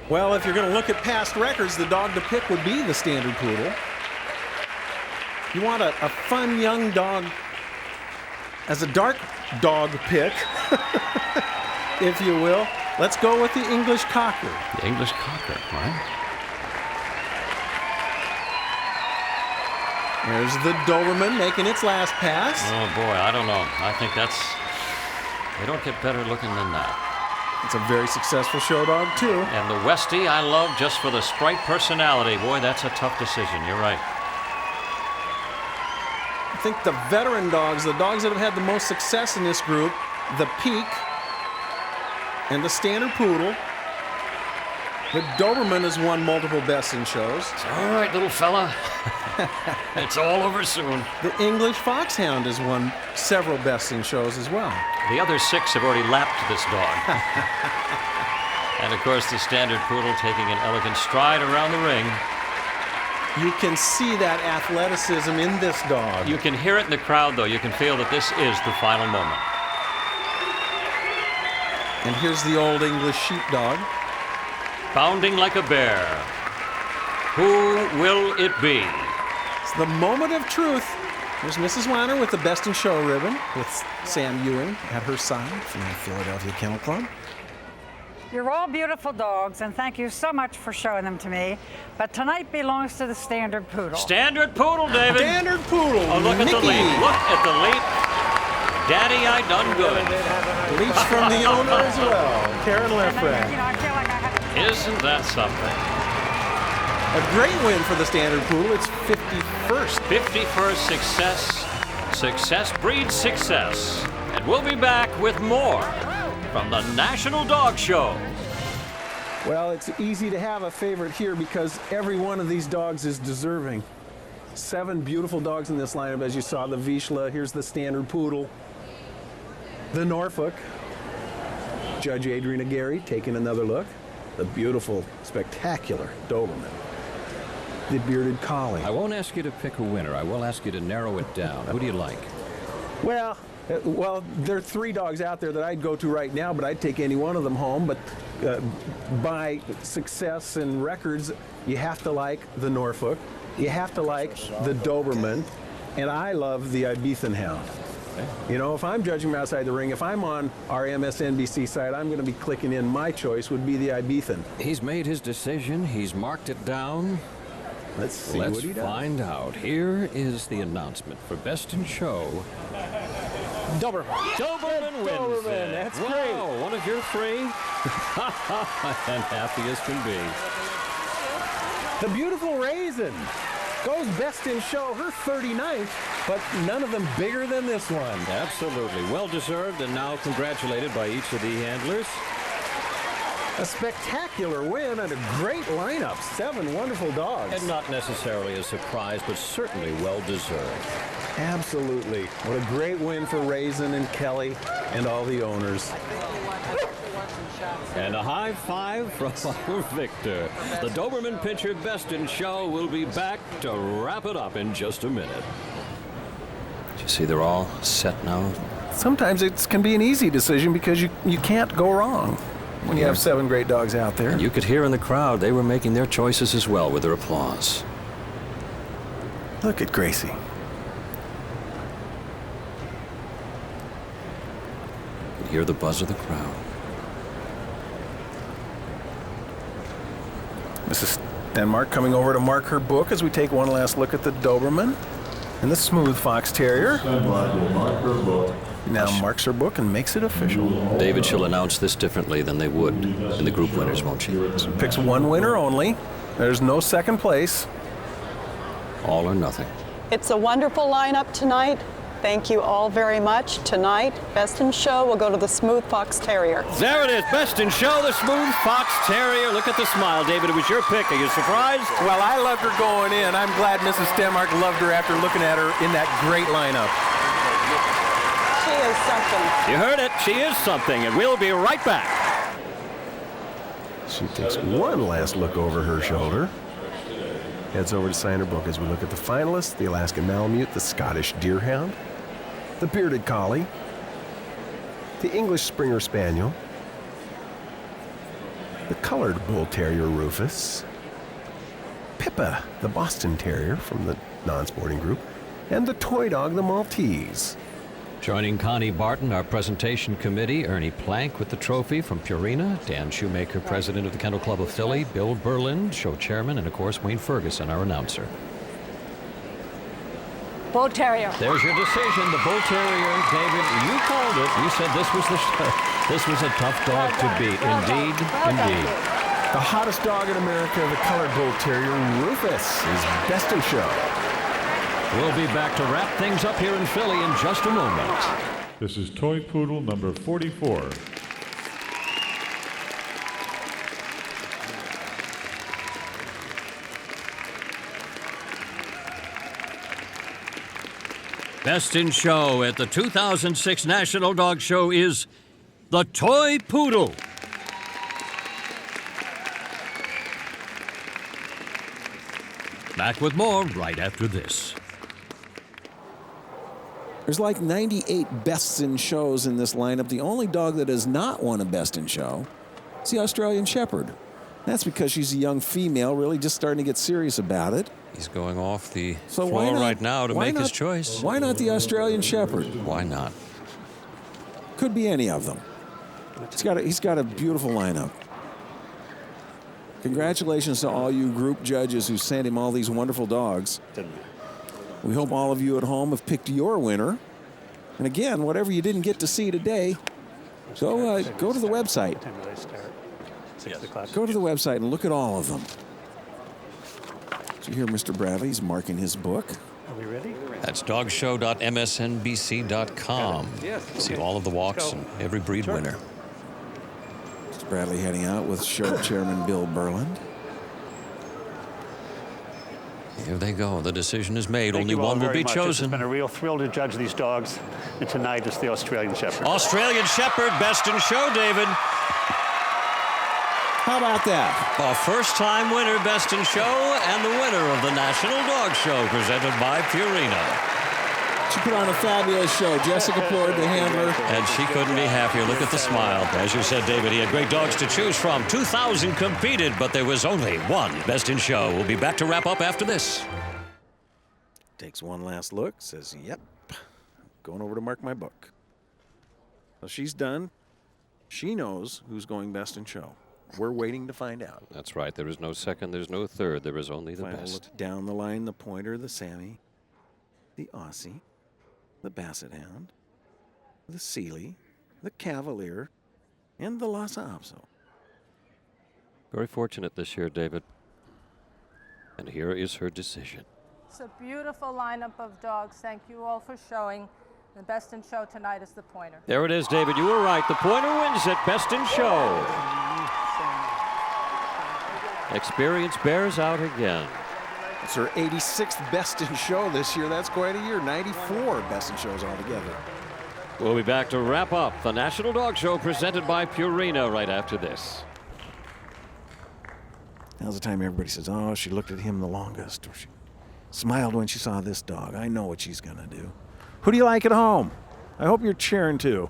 Well, if you're going to look at past records, the dog to pick would be the Standard Poodle. You want a fun young dog as a dark dog pick, if you will. Let's go with the English Cocker. The English Cocker, right? There's the Doberman making its last pass. Oh, boy, I don't know. I think they don't get better looking than that. It's a very successful show dog, too. And the Westie I love just for the sprite personality. Boy, that's a tough decision. You're right. I think the veteran dogs, the dogs that have had the most success in this group, the Peak and the Standard Poodle. The Doberman has won multiple Best in Shows. It's all right, little fella. It's all over soon. The English Foxhound has won several Best in Shows as well. The other 6 have already lapped this dog. And, of course, the Standard Poodle taking an elegant stride around the ring. You can see that athleticism in this dog. You can hear it in the crowd, though. You can feel that this is the final moment. And here's the old English sheepdog. Bounding like a bear. Who will it be? It's the moment of truth. Here's Mrs. Weiner with the Best in Show ribbon with Sam Ewing at her side from the Philadelphia Kennel Club. You're all beautiful dogs, and thank you so much for showing them to me. But tonight belongs to the Standard Poodle. Standard Poodle, David. Standard Poodle. Oh, look at the Mickey. leap. Look at the leap. Daddy, I done good. Leaps from the owner as well, Karen And Lefrak. I feel like I have to... Isn't that something? A great win for the Standard Poodle. It's 51st. 51st success. Success breeds success. And we'll be back with more from the National Dog Show. Well, it's easy to have a favorite here because every one of these dogs is deserving. 7 beautiful dogs in this lineup, as you saw. The Vizsla, here's the Standard Poodle. The Norfolk. Judge Adrian Aguirre taking another look. The beautiful, spectacular Doberman. The Bearded Collie. I won't ask you to pick a winner. I will ask you to narrow it down. Who do you like? Well, there are 3 dogs out there that I'd go to right now, but I'd take any one of them home. But by success and records, you have to like the Norfolk. You have to like the Doberman. And I love the Ibethan Hound. You know, if I'm judging them outside the ring, if I'm on our MSNBC side, I'm going to be clicking in. My choice would be the Ibethan. He's made his decision. He's marked it down. Let's see Let's what he does. find out. Here is the announcement for Best in Show. Doberman. Doberman wins Doberman, it. that's Wow, great. one of your 3. And happy as can be. The beautiful Raisin goes Best in Show, her 39th, but none of them bigger than this one. Absolutely. Well deserved and now congratulated by each of the handlers. A spectacular win and a great lineup. 7 wonderful dogs. And not necessarily a surprise, but certainly well deserved. Absolutely. What a great win for Raisin and Kelly and all the owners. And a high five from our victor. The Doberman Pinscher Best in Show will be back to wrap it up in just a minute. You see, they're all set now. Sometimes it can be an easy decision because you can't go wrong when you have 7 great dogs out there. And you could hear in the crowd they were making their choices as well with their applause. Look at Gracie. You could hear the buzz of the crowd. Mrs. Denmark coming over to mark her book as we take one last look at the Doberman and the Smooth Fox Terrier. Now marks her book and makes it official. David, she'll announce this differently than they would in the group winners, won't she? So picks 1 winner only. There's no second place. All or nothing. It's a wonderful lineup tonight. Thank you all very much. Tonight, Best in Show will go to the Smooth Fox Terrier. There it is, Best in Show, the Smooth Fox Terrier. Look at the smile, David. It was your pick. Are you surprised? Well, I loved her going in. I'm glad Mrs. Denmark loved her after looking at her in that great lineup. She is something. You heard it. She is something, and we'll be right back. She takes one last look over her shoulder. Heads over to sign her book as we look at the finalists: the Alaskan Malamute, the Scottish Deerhound, the Bearded Collie, the English Springer Spaniel, the colored bull terrier Rufus, Pippa, the Boston Terrier from the non-sporting group, and the toy dog, the Maltese. Joining Connie Barton, our presentation committee, Ernie Plank with the trophy from Purina, Dan Shoemaker, president of the Kennel Club of Philly, Bill Berlin, show chairman, and of course Wayne Ferguson, our announcer. Bull Terrier. There's your decision, the Bull Terrier. David, you called it. You said this was a tough dog to beat. Indeed, indeed. The hottest dog in America, the colored bull terrier Rufus, is best in show. We'll be back to wrap things up here in Philly in just a moment. This is Toy Poodle number 44. Best in show at the 2006 National Dog Show is the Toy Poodle. Back with more right after this. There's like 98 bests in shows in this lineup. The only dog that has not won a best in show is the Australian Shepherd. That's because she's a young female, really just starting to get serious about it. He's going off the So floor right now to make his choice. Why not the Australian Shepherd? Why not? Could be any of them. He's got a beautiful lineup. Congratulations to all you group judges who sent him all these wonderful dogs. We hope all of you at home have picked your winner. And again, whatever you didn't get to see today, go to the website. Go to the website and look at all of them. So you hear Mr. Bradley's marking his book. Are we ready? That's dogshow.msnbc.com. See all of the walks and every breed winner. Mr. Bradley heading out with show chairman Bill Berland. Here they go. The decision is made. Thank Only you all one will very be much. chosen. It's been a real thrill to judge these dogs. And tonight is the Australian Shepherd. Australian Shepherd, best in show, David. How about that? A first-time winner, best in show, and the winner of the National Dog Show, presented by Purina. She put on a fabulous show. Jessica Ford, the handler. And she couldn't be happier. Look at the smile. As you said, David, he had great dogs to choose from. 2,000 competed, but there was only one best in show. We'll be back to wrap up after this. Takes one last look, says, yep, going over to mark my book. So she's done. She knows who's going best in show. We're waiting to find out. That's right. There is no second. There's no third. There is only the Final best. look down the line, the Pointer, the Sammy, the Aussie, the Basset Hound, the Sealy, the Cavalier, and the Lhasa Apso. Very fortunate this year, David. And here is her decision. It's a beautiful lineup of dogs. Thank you all for showing. The best in show tonight is the Pointer. There it is, David. You were right. The Pointer wins it. Best in show. Experience bears out again. It's her 86th best in show this year. That's quite a year. 94 best in shows altogether. We'll be back to wrap up the National Dog Show presented by Purina right after this. Now's the time everybody says, oh, she looked at him the longest, or she smiled when she saw this dog. I know what she's going to do. Who do you like at home? I hope you're cheering too.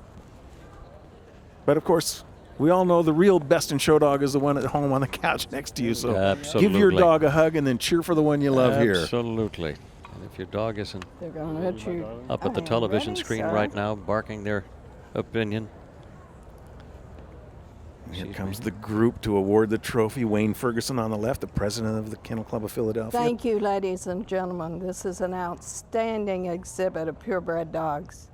But of course, we all know the real best in show dog is the one at home on the couch next to you. So Absolutely. give your dog a hug and then cheer for the one you love here. Absolutely. And if your dog isn't They're going to hit you. up at the television ready, screen sir. right now barking their opinion. Here comes the group to award the trophy. Wayne Ferguson on the left, the president of the Kennel Club of Philadelphia. Thank you, ladies and gentlemen. This is an outstanding exhibit of purebred dogs.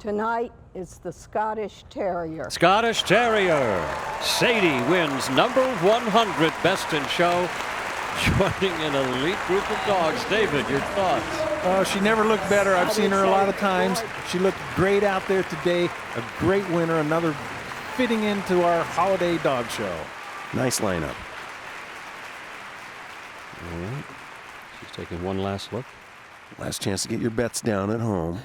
Tonight is the Scottish Terrier. Scottish Terrier. Sadie wins number 100 best in show, joining an elite group of dogs. David, your thoughts? Oh, she never looked better. I've seen her a lot of times. She looked great out there today. A great winner, another fitting into our holiday dog show. Nice lineup. All right. She's taking one last look. Last chance to get your bets down at home.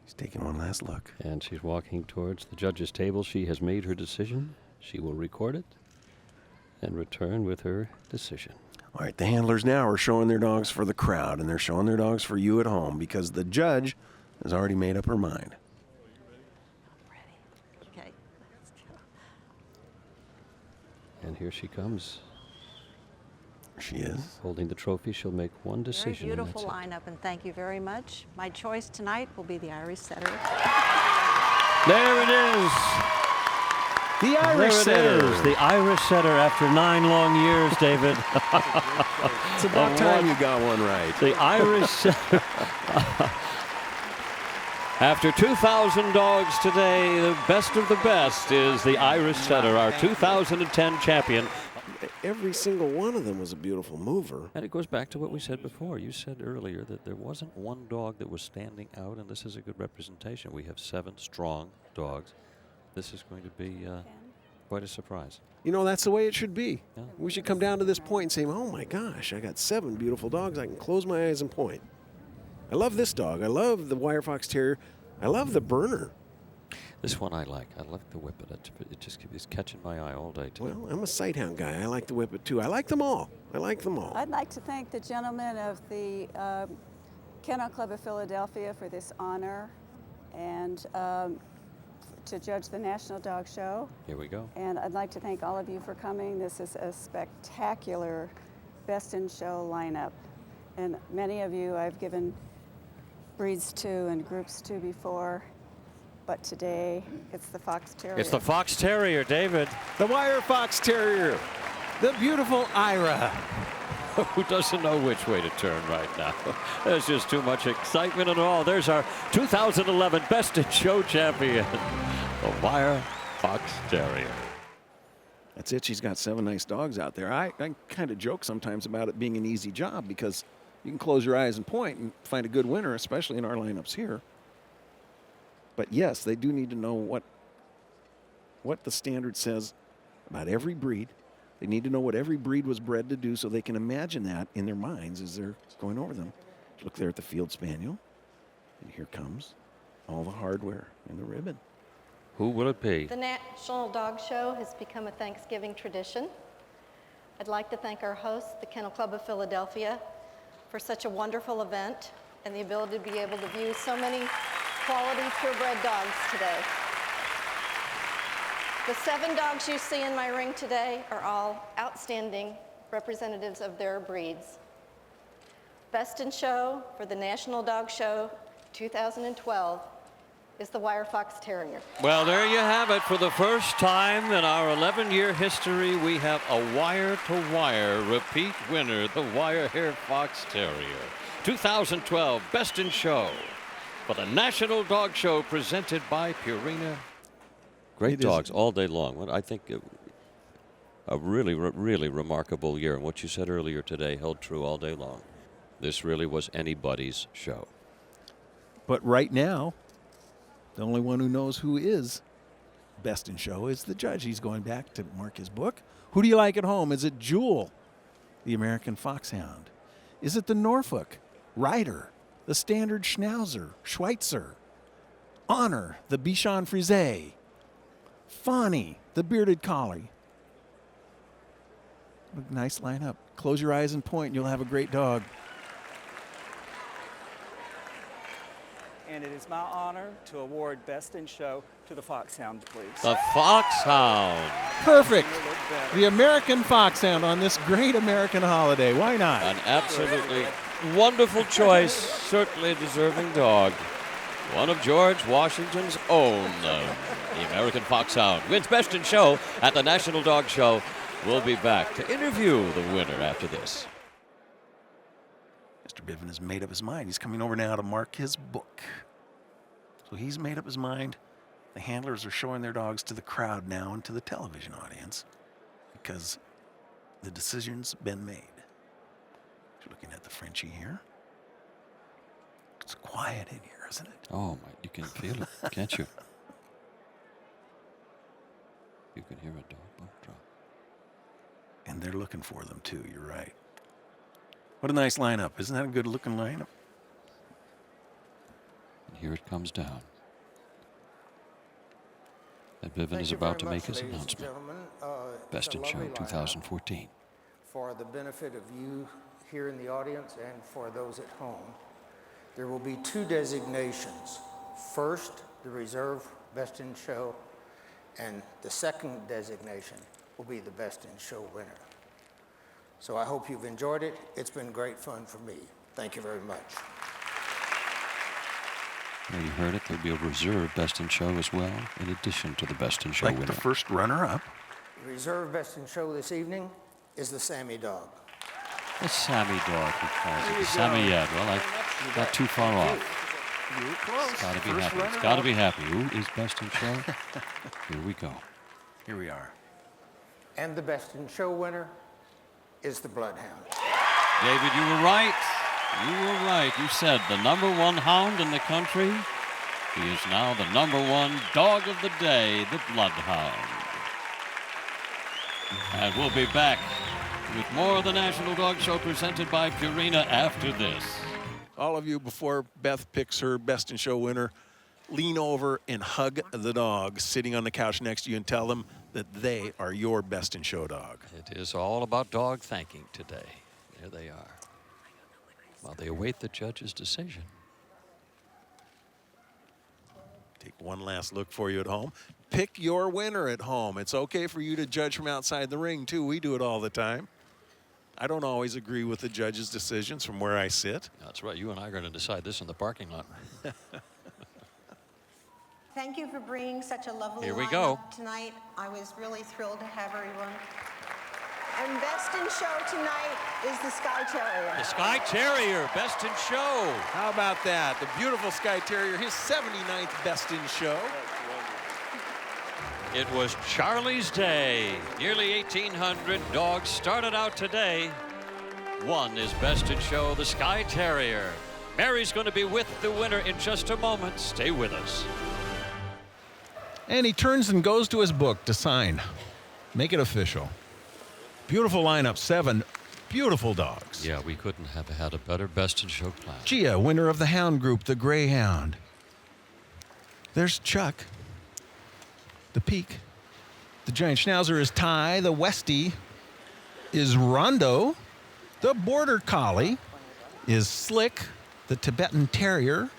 She's taking one last look. And she's walking towards the judges' table. She has made her decision. She will record it and return with her decision. All right, the handlers now are showing their dogs for the crowd, and they're showing their dogs for you at home because the judge has already made up her mind. Okay, let's And here she comes. She is. Holding the trophy, she'll make one decision. Very beautiful lineup, and thank you very much. My choice tonight will be the Irish Setter. There it is. The Irish Setter. Setter. The Irish Setter after 9 long years, David. It's about time you got one right. The Irish Setter. After 2,000 dogs today, the best of the best is the Irish Setter, our 2010 champion. Every single one of them was a beautiful mover. And it goes back to what we said before. You said earlier that there wasn't one dog that was standing out, and this is a good representation. We have 7 strong dogs. This is going to be quite a surprise. You know, that's the way it should be. Yeah. We should come down to this point and say, oh my gosh, I got 7 beautiful dogs. I can close my eyes and point. I love this dog. I love the Wire Fox Terrier. I love the Burner. This one I like. I like the Whippet. It just is catching my eye all day, too. Well, I'm a sighthound guy. I like the Whippet, too. I like them all. I like them all. I'd like to thank the gentlemen of the Kennel Club of Philadelphia for this honor, and to judge the National Dog Show. Here we go. And I'd like to thank all of you for coming. This is a spectacular Best in Show lineup. And many of you I've given breeds to and groups to before, but today it's the Fox Terrier. It's the Fox Terrier, David. The Wire Fox Terrier. The beautiful Ira. Who doesn't know which way to turn right now? There's just too much excitement and all. There's our 2011 Best in Show champion, the Wire Fox Terrier. That's it. She's got 7 nice dogs out there. I kind of joke sometimes about it being an easy job because you can close your eyes and point and find a good winner, especially in our lineups here. But yes, they do need to know what the standard says about every breed. They need to know what every breed was bred to do so they can imagine that in their minds as they're going over them. Look there at the Field Spaniel. And here comes all the hardware and the ribbon. Who will it be? The National Dog Show has become a Thanksgiving tradition. I'd like to thank our host, the Kennel Club of Philadelphia, for such a wonderful event and the ability to be able to view so many quality purebred dogs today. The 7 dogs you see in my ring today are all outstanding representatives of their breeds. Best in Show for the National Dog Show 2012 is the Wire Fox Terrier. Well, there you have it. For the first time in our 11-year history, we have a wire-to-wire repeat winner, the Wire Hair Fox Terrier. 2012 Best in Show for the National Dog Show presented by Purina. Great dogs all day long. I think a really, really remarkable year. And what you said earlier today held true all day long. This really was anybody's show. But right now, the only one who knows who is Best in Show is the judge. He's going back to mark his book. Who do you like at home? Is it Jewel, the American Foxhound? Is it the Norfolk Ryder, the Standard Schnauzer, Schweitzer? Honor, the Bichon Frise? Fawny, the Bearded Collie? Nice lineup. Close your eyes and point, and you'll have a great dog. And it is my honor to award Best in Show to the Foxhound, please. The Foxhound. Perfect. The American Foxhound on this great American holiday. Why not? An absolutely wonderful choice. Certainly a deserving dog. One of George Washington's own. The American Foxhound wins Best in Show at the National Dog Show. We'll be back to interview the winner after this. Mr. Biven has made up his mind. He's coming over now to mark his book. So he's made up his mind. The handlers are showing their dogs to the crowd now and to the television audience because the decision's been made. You're looking at the Frenchie here. It's quiet in here, isn't it? Oh, my, you can feel it, can't you? You can hear a dog bone drop. And they're looking for them, too. You're right. What a nice lineup. Isn't that a good-looking lineup? And here it comes down. And Biven is about to make his announcement. Best in Show 2014. For the benefit of you here in the audience and for those at home, there will be 2 designations. First, the Reserve Best in Show, and the second designation will be the Best in Show winner. So I hope you've enjoyed it. It's been great fun for me. Thank you very much. Well, you heard it. There'll be a reserve Best in Show as well, in addition to the Best in Show Like winner. the first runner-up. The reserve Best in Show this evening is the Sammy dog. The Sammy dog, he calls it. The Sammy, yeah. Well, I got too far off. You were close. It's got to be First happy. It's runner-up. got to be happy. Who is Best in Show? Here we go. Here we are. And the Best in Show winner is the Bloodhound. David, you were right. You were right. You said the #1 hound in the country. He is now the #1 dog of the day, the Bloodhound. And we'll be back with more of the National Dog Show presented by Purina after this. All of you, before Beth picks her Best in Show winner, lean over and hug the dog sitting on the couch next to you and tell them that they are your Best in Show dog. It is all about dog thanking today. There they are. While they await the judge's decision. Take one last look for you at home. Pick your winner at home. It's okay for you to judge from outside the ring, too. We do it all the time. I don't always agree with the judge's decisions from where I sit. That's right. You and I are going to decide this in the parking lot. Thank you for bringing such a lovely Here we lineup go. tonight. I was really thrilled to have everyone. And Best in Show tonight is the Skye Terrier. The Skye Terrier, Best in Show. How about that? The beautiful Skye Terrier, his 79th Best in Show. It was Charlie's Day. Nearly 1,800 dogs started out today. One is Best in Show, the Skye Terrier. Mary's going to be with the winner in just a moment. Stay with us. And he turns and goes to his book to sign. Make it official. Beautiful lineup, 7 beautiful dogs. Yeah, we couldn't have had a better Best in Show class. Gia, winner of the Hound Group, the Greyhound. There's Chuck. The Peak. The Giant Schnauzer is Ty. The Westie is Rondo. The Border Collie is Slick. The Tibetan Terrier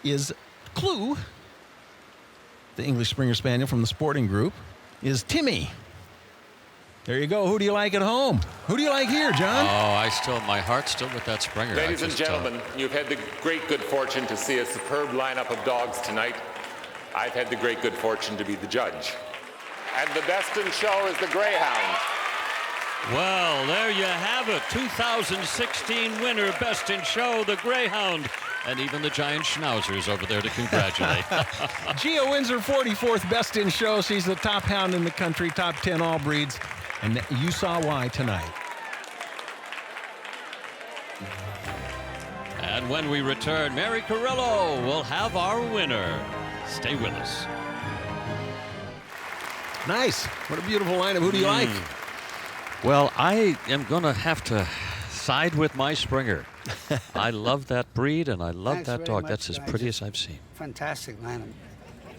is Clue. The English Springer Spaniel from the Sporting Group is Timmy. There you go. Who do you like at home? Who do you like here, John? Oh, my heart's still with that Springer. Ladies and gentlemen, you've had the great good fortune to see a superb lineup of dogs tonight. I've had the great good fortune to be the judge. And the Best in Show is the Greyhound. Well, there you have it. 2016 winner, Best in Show, the Greyhound. And even the Giant Schnauzer's over there to congratulate. Gia wins her 44th Best in Show. She's the top hound in the country, top 10 all breeds. And you saw why tonight. And when we return, Mary Carrillo will have our winner. Stay with us. Nice. What a beautiful lineup. Who do you like? Well, I am going to have to side with my Springer. I love that breed, and I love Thanks that very dog. much, That's as guys. pretty as I've seen. Fantastic lineup.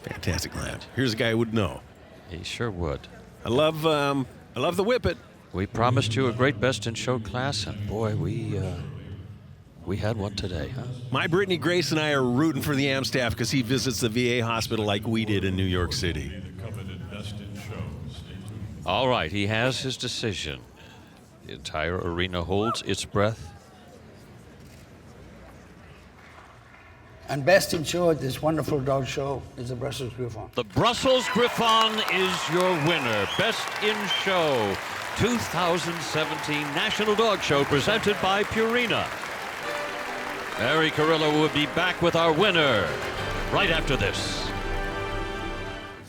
Fantastic lineup. Here's a guy who would know. He sure would. I love the Whippet. We promised you a great Best in Show class, and boy, we had one today, huh? My Brittany Grace and I are rooting for the Amstaff because he visits the VA hospital like we did in New York City. All right, he has his decision. The entire arena holds its breath. And Best in Show at this wonderful dog show is the Brussels Griffon. The Brussels Griffon is your winner. Best in Show 2017 National Dog Show presented by Purina. Mary Carrillo will be back with our winner right after this.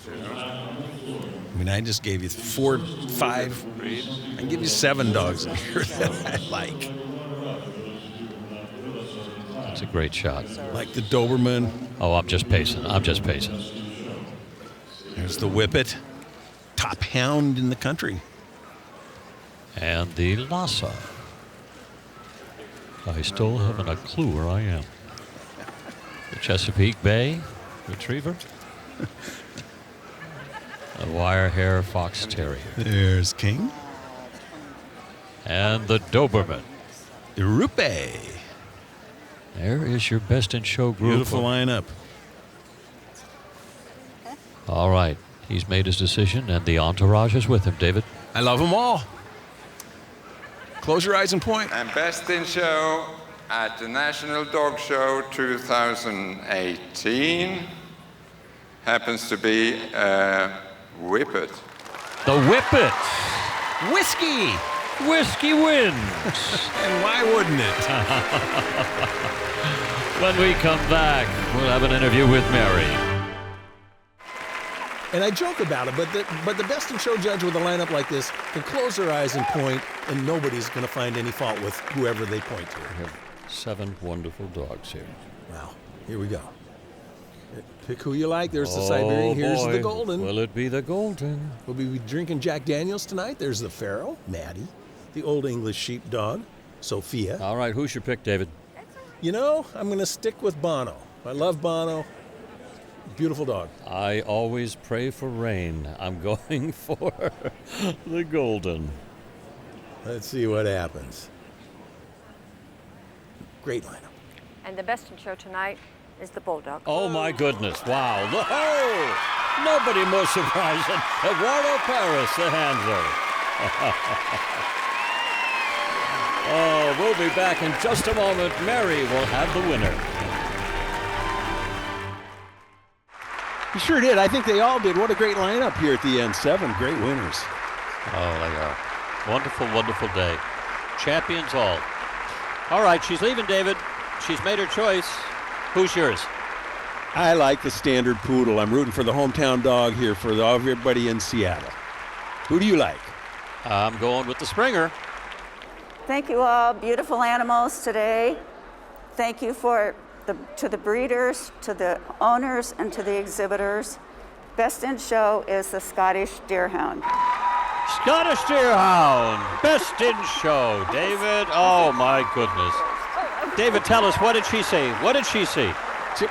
I mean, I just gave you 4, 5. I can give you 7 dogs in here that I like. It's a great shot. Like the Doberman. Oh, I'm just pacing. There's the Whippet. Top hound in the country. And the Lhasa. I still haven't a clue where I am. The Chesapeake Bay Retriever. A wire hair fox terrier. There's King. And the Doberman. Rupe. There is your Best in Show group. Beautiful lineup. All right. He's made his decision, and the entourage is with him, David. I love them all. Close your eyes and point. And Best in Show at the National Dog Show 2018 happens to be Whippet. The Whippet. Whiskey. Whiskey wins. And why wouldn't it? When we come back, we'll have an interview with Mary. And I joke about it, but the Best in Show judge with a lineup like this can close their eyes and point, and nobody's going to find any fault with whoever they point to. We have 7 wonderful dogs here. Wow. Here we go. Pick who you like. There's the Siberian. Here's boy. the Golden. Will it be the Golden? We'll be drinking Jack Daniels tonight. There's the Pharaoh, Maddie. The Old English Sheepdog, Sophia. All right, who's your pick, David? You know, I'm going to stick with Bono. I love Bono. Beautiful dog. I always pray for rain. I'm going for the Golden. Let's see what happens. Great lineup. And the Best in Show tonight is the Bulldog. Oh, my goodness. Wow. Oh, nobody more surprising. Eduardo Paris, the handler. Oh, we'll be back in just a moment. Mary will have the winner. You sure did. I think they all did. What a great lineup here at the end. 7 great winners. Oh, they are. Wonderful, wonderful day. Champions all. All right, she's leaving, David. She's made her choice. Who's yours? I like the standard poodle. I'm rooting for the hometown dog here for everybody in Seattle. Who do you like? I'm going with the Springer. Thank you all, beautiful animals today. Thank you to the breeders, to the owners, and to the exhibitors. Best in Show is the Scottish Deerhound. Scottish Deerhound, Best in Show. David, oh my goodness. David, tell us, what did she say? What did she see?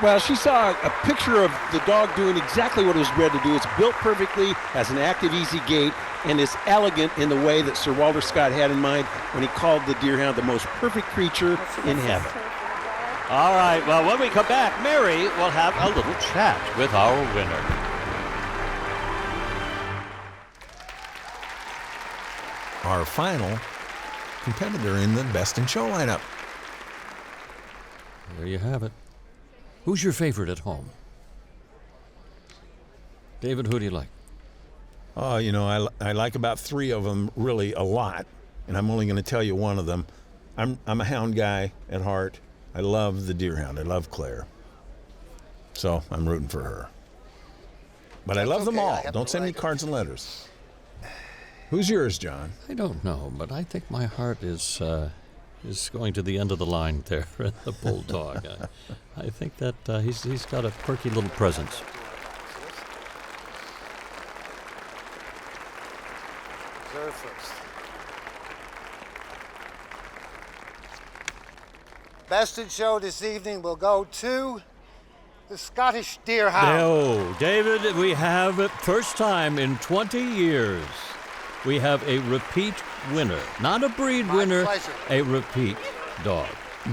Well, she saw a picture of the dog doing exactly what it was bred to do. It's built perfectly, has an active, easy gait, and is elegant in the way that Sir Walter Scott had in mind when he called the Deerhound the most perfect creature in heaven. All right, well, when we come back, Mary will have a little chat with our winner. Our final competitor in the Best in Show lineup. There you have it. Who's your favorite at home? David, who do you like? Oh, you know, I like about 3 of them really a lot, and I'm only going to tell you one of them. I'm a hound guy at heart. I love the Deerhound. I love Claire. So I'm rooting for her. But I love them all. Don't send me cards and letters. Who's yours, John? I don't know, but I think my heart is going to the end of the line there at the Bulldog. I think that he's got a quirky little presence. Reserve first. Best in Show this evening will go to the Scottish Deerhound. No, David, we have it first time in 20 years. We have a repeat winner, not a breed winner, pleasure. a repeat dog.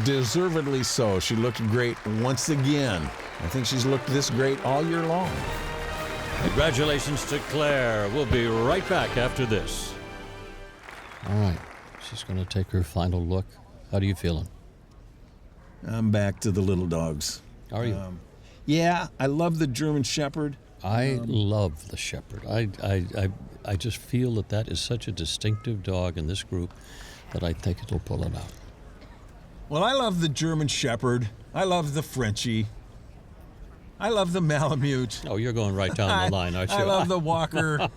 Deservedly so. She looked great once again. I think she's looked this great all year long. Congratulations to Claire. We'll be right back after this. All right, she's going to take her final look. How are you feeling? I'm back to the little dogs. Are you? Yeah, I love the German Shepherd. I love the Shepherd. I just feel that is such a distinctive dog in this group that I think it'll pull it out. Well, I love the German Shepherd. I love the Frenchie. I love the Malamute. Oh, you're going right down the line, aren't you? I love the Walker.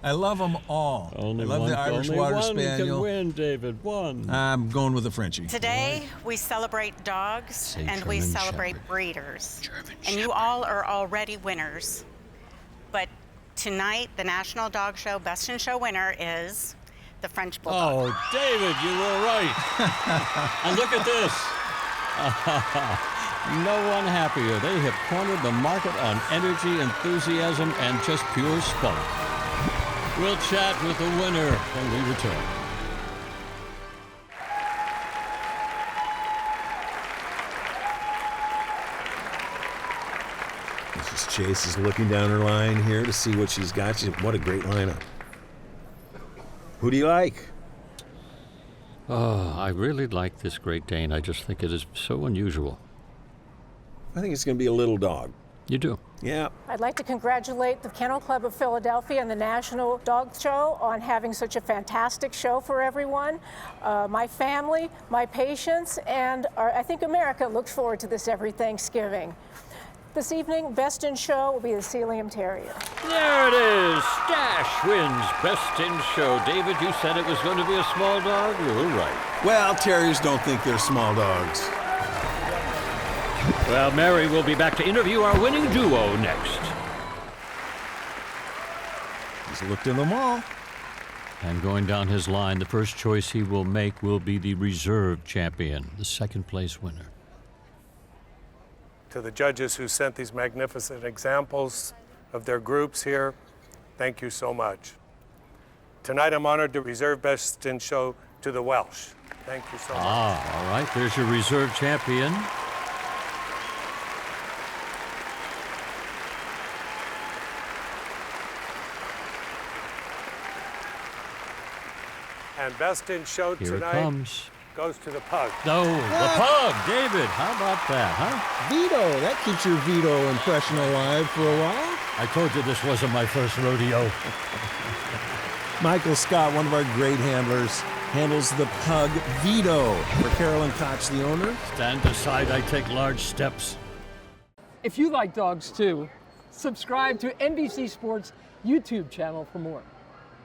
I love them all. I love the Irish Water Spaniel. Only one can win, David. One. I'm going with the Frenchie. Today, we celebrate dogs and we German celebrate Shepherd. breeders. And you all are already winners. But tonight, the National Dog Show Best in Show winner is the French Bulldog. Oh, David, you were right. And look at this. No one happier. They have cornered the market on energy, enthusiasm, and just pure spunk. We'll chat with the winner when we return. This is Chase is looking down her line here to see what she's got. What a great lineup. Who do you like? Oh, I really like this Great Dane. I just think it is so unusual. I think it's going to be a little dog. You do? Yeah. I'd like to congratulate the Kennel Club of Philadelphia and the National Dog Show on having such a fantastic show for everyone. My family, my patients, and I think America looks forward to this every Thanksgiving. This evening, Best in Show will be the Sealyham Terrier. There it is. Stash wins Best in Show. David, you said it was going to be a small dog? You were right. Well, terriers don't think they're small dogs. Well, Mary will be back to interview our winning duo next. He's looked in them all. And going down his line, the first choice he will make will be the reserve champion, the second place winner. To the judges who sent these magnificent examples of their groups here, thank you so much. Tonight I'm honored to reserve Best in Show to the Welsh. Thank you so much. All right, there's your reserve champion. And Best in Show Here it tonight comes. goes to the pug. No, the pug, David. How about that, huh? Vito, that keeps your Vito impression alive for a while. I told you this wasn't my first rodeo. Michael Scott, one of our great handlers, handles the pug Vito for Carolyn Koch, the owner. Stand aside, I take large steps. If you like dogs too, subscribe to NBC Sports YouTube channel for more.